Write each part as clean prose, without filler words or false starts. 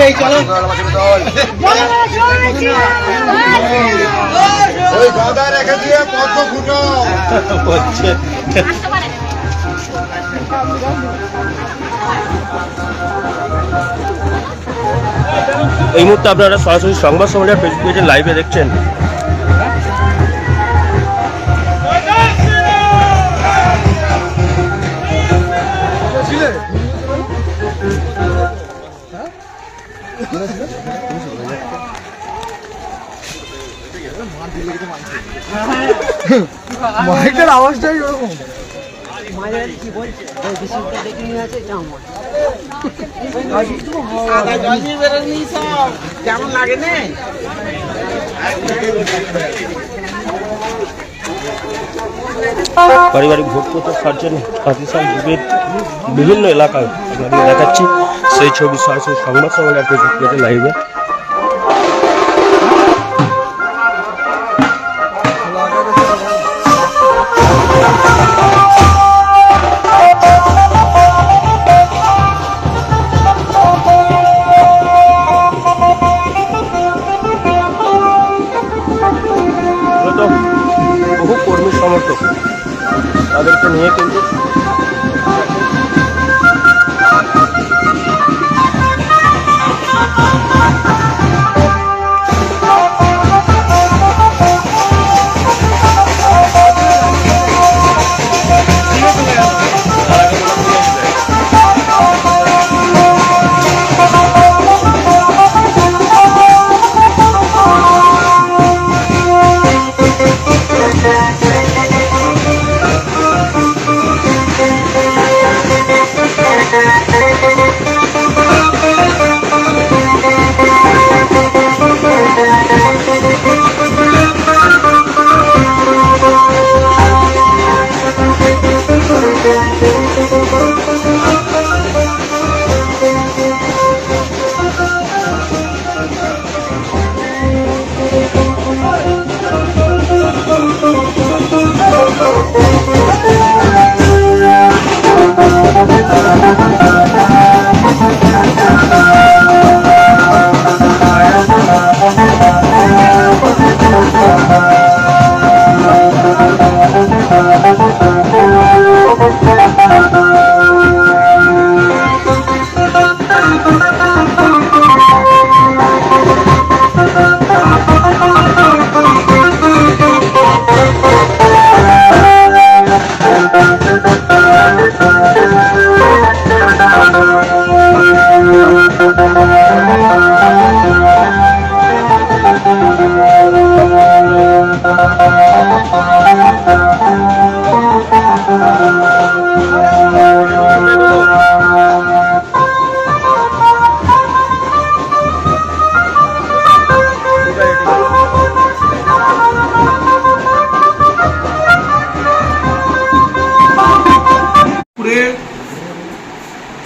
নেই চলো ওই গাদা রেখে দিয়ে পদ্ম ফুটো হচ্ছে। এই মুহূর্তে আপনারা সরাসরি সংবাদ সম্মেলনের ফেসবুক পেজে লাইভে দেখছেন। মাইকের আওয়াজটাই ওরকম। কেমন লাগে না পারিবারিক ভোট প্রচার সার্জন পাকিস্তান যুগের বিভিন্ন এলাকায় আপনাদের দেখাচ্ছি সেই ছবি সরাসরি সংবাদ সম্মেলনের ফেসবুক পেজে লাইভে। বহু কর্মী সমর্থক তাদেরকে নিয়ে কিন্তু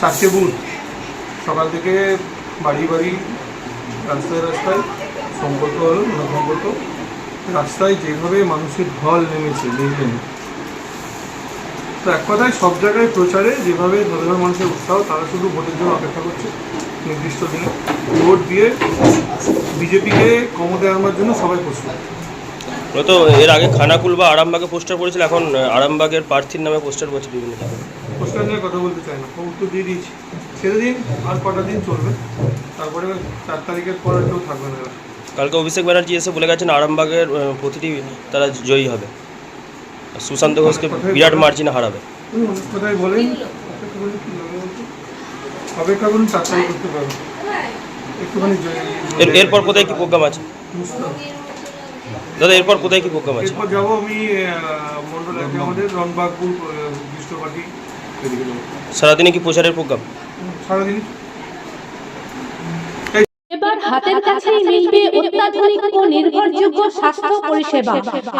চারটে বুথ সকাল থেকে বাড়ি বাড়ি রাস্তায় রাস্তায় সংকল্প হলো সংকল্প রাস্তায় যেভাবে মানুষের ঢল নেমেছে দেখলেন। তো এক কথায় সব জায়গায় প্রচারে যেভাবে সাধারণ মানুষের উৎসাহ, তারা শুধু ভোটের জন্য অপেক্ষা করছে নির্দিষ্ট দিনে ভোট দিয়ে বিজেপিকে ক্ষমতায় আনার জন্য সবাই প্রস্তুত। তো এর আগে খানাকুল বা আরামবাগে পোস্টার পড়েছিল, এখন আরামবাগের প্রার্থীর নামে পোস্টার পড়ছে বিভিন্ন জায়গায়। পোস্টার নিয়ে কথা বলতে চাই না, উত্তর দিয়ে দিয়েছি, ছেড়ে দিন আর কটা দিন চলবে, তারপরে 4 তারিখের পর কেউ থাকবে না। কালকে অভিষেক ব্যানার্জি এসে বলে গেছেন আরামবাগের প্রতিটি তারা জয়ী হবে, সুশান্ত ঘোষকে বিরাট মার্জিনে হারাবে। কোথায় বলেন অপেক্ষা করুন, 4 তারিখ করতে পারবেন একটুখানি। এরপর কোথায় কি প্রোগ্রাম আছে দাদা? এরপর কোথায় কি প্রোগ্রাম আছে? এরপর যাবো আমি মন্ডল একে আমাদের রনবাগপুর বিষ্ণুপাটি, এদিকে যাবো। সারাদিনে কি প্রচারের প্রোগ্রাম? সারাদিন। এবার হাতের কাছেই মিলবে অত্যাধুনিক ও নির্ভরযোগ্য স্বাস্থ্য পরিষেবা।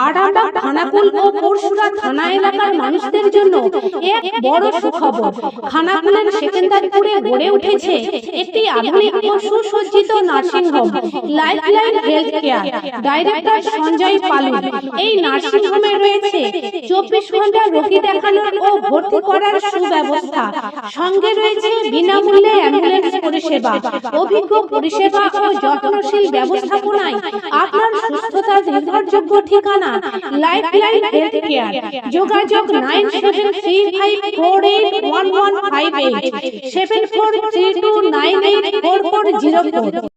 আরামবাগ, খানাকুল ও পরশুরা থানা এলাকার মানুষদের জন্য এক বড় সুখবর। খানাকুলের সেকেন্দারপুরে গড়ে উঠেছে একটি আধুনিক ও সুসজ্জিত nursing home, lifeline health care. Director Sanjay Palu. এই নার্সিং হোমে রয়েছে 24 ঘন্টা রোগী দেখানোর ও ভর্তি করার সুব্যবস্থা। সঙ্গে রয়েছে বিনামূল্যে অ্যাম্বুলেন্স পরিষেবা। অভিজ্ঞ পরিষেবা ও যত্নশীল ব্যবস্থাপনায় আপনার সুস্থতার নির্ভরযোগ্য ঠিকানা লাইফলাইন হেলথ কেয়ার। যোগাযোগ 9735481158 7432984404।